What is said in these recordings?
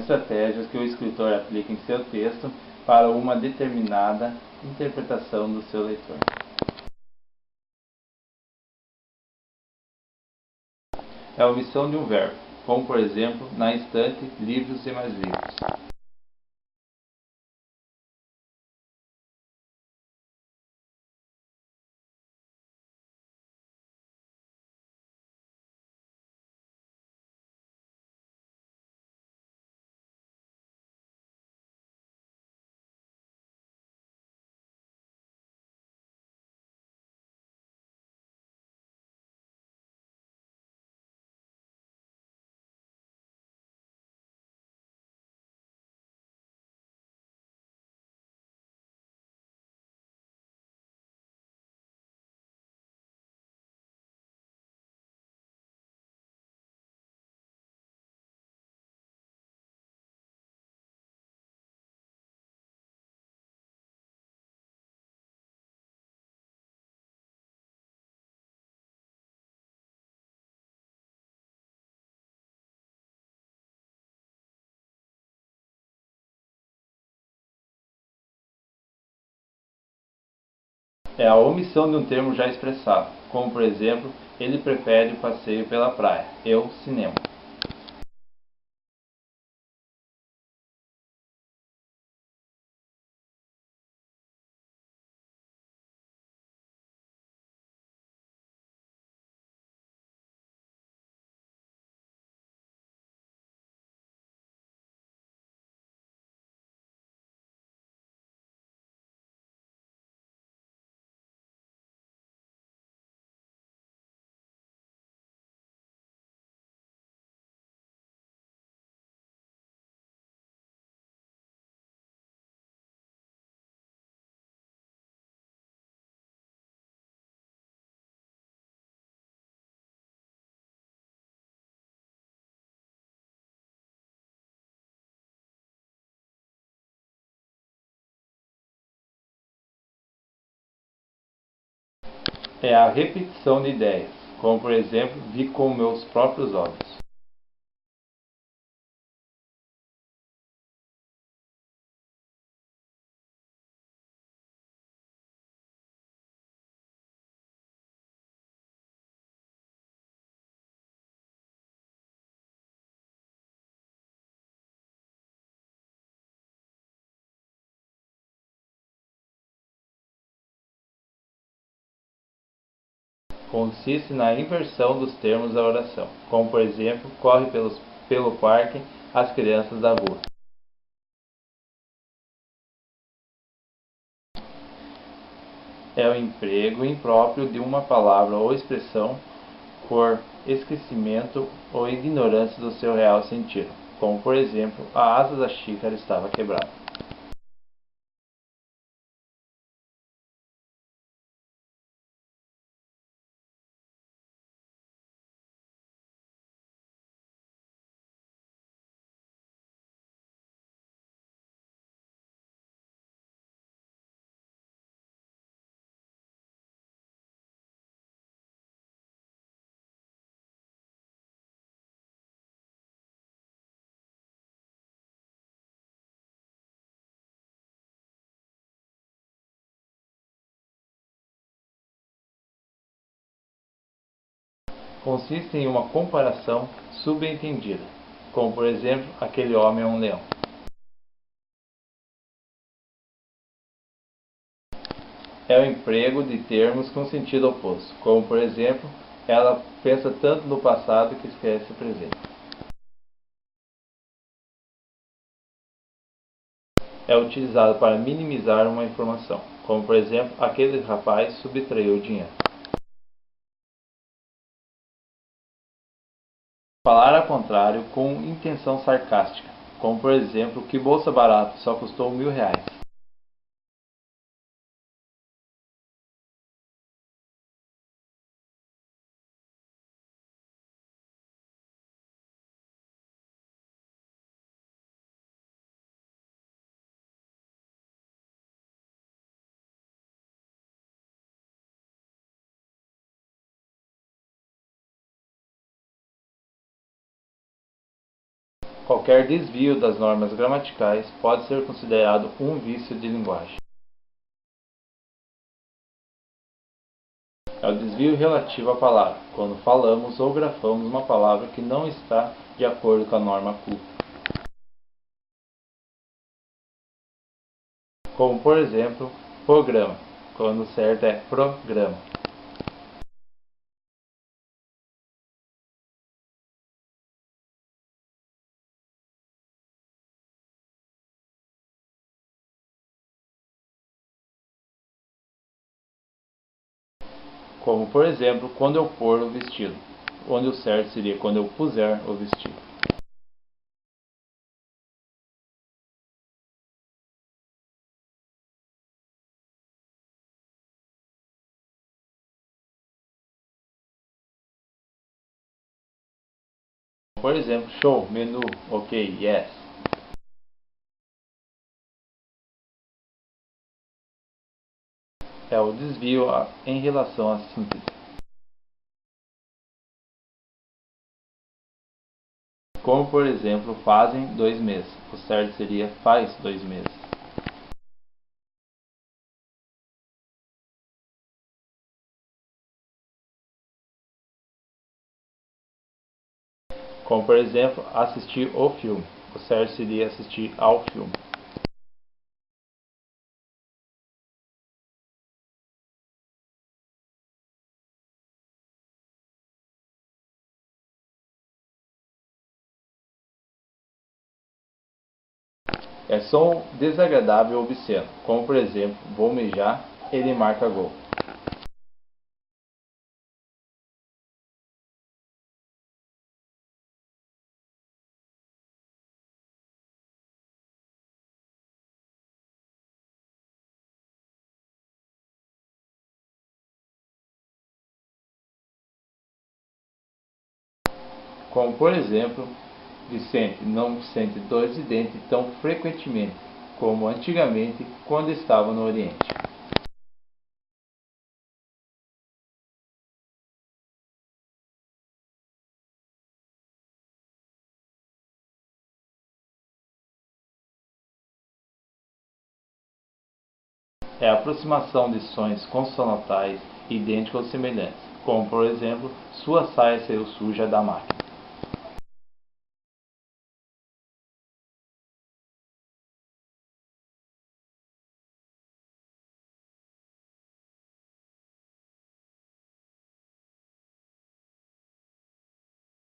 estratégias que o escritor aplica em seu texto para uma determinada interpretação do seu leitor. É a omissão de um verbo, como por exemplo, na estante, livros e mais livros. É a omissão de um termo já expressado, como por exemplo, ele prefere o passeio pela praia, eu, cinema. É a repetição de ideias, como por exemplo, vi com meus próprios olhos. Consiste na inversão dos termos da oração, como por exemplo, corre pelo parque as crianças da rua. É o emprego impróprio de uma palavra ou expressão por esquecimento ou ignorância do seu real sentido, como por exemplo, a asa da xícara estava quebrada. Consiste em uma comparação subentendida, como por exemplo, aquele homem é um leão. É o emprego de termos com sentido oposto, como por exemplo, ela pensa tanto no passado que esquece o presente. É utilizado para minimizar uma informação, como por exemplo, aquele rapaz subtraiu o dinheiro. Falar ao contrário com intenção sarcástica, como por exemplo, que bolsa barata só custou R$ 1.000. Qualquer desvio das normas gramaticais pode ser considerado um vício de linguagem. É o desvio relativo à palavra, quando falamos ou grafamos uma palavra que não está de acordo com a norma culta. Como, por exemplo, programa, quando o certo é programa. Como, por exemplo, quando eu pôr o vestido, onde o certo seria quando eu puser o vestido. Por exemplo, show, menu, ok, yes. É o desvio em relação à síntese. Como, por exemplo, fazem 2 meses. O certo seria faz 2 meses. Como, por exemplo, assistir o filme. O certo seria assistir ao filme. É som desagradável ou obsceno, como por exemplo, vou mijar, ele marca gol. Como por exemplo, Vicente não sente dores de dente tão frequentemente como antigamente quando estava no Oriente. É a aproximação de sons consonantais idênticos ou semelhantes, como por exemplo, sua saia saiu suja da máquina.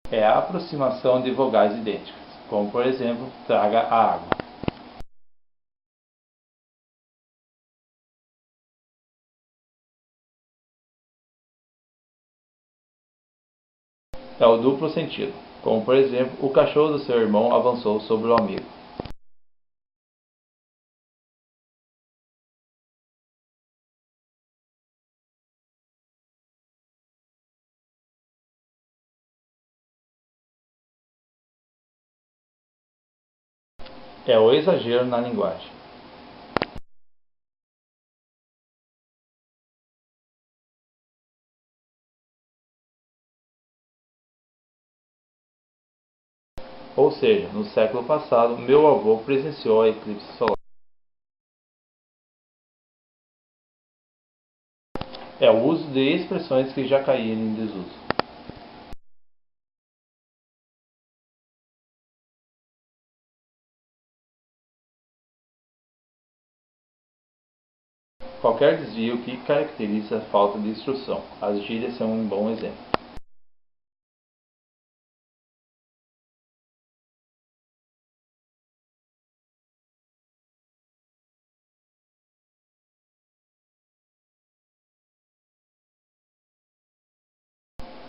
É a aproximação de vogais idênticas, como por exemplo, traga a água. É o duplo sentido, como por exemplo, o cachorro do seu irmão avançou sobre o amigo. É o exagero na linguagem. Ou seja, no século passado, meu avô presenciou a eclipse solar. É o uso de expressões que já caíram em desuso. Qualquer desvio que caracteriza a falta de instrução. As gírias são um bom exemplo.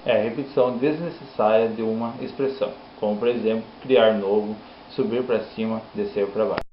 É a repetição desnecessária de uma expressão, como por exemplo, criar novo, subir para cima, descer para baixo.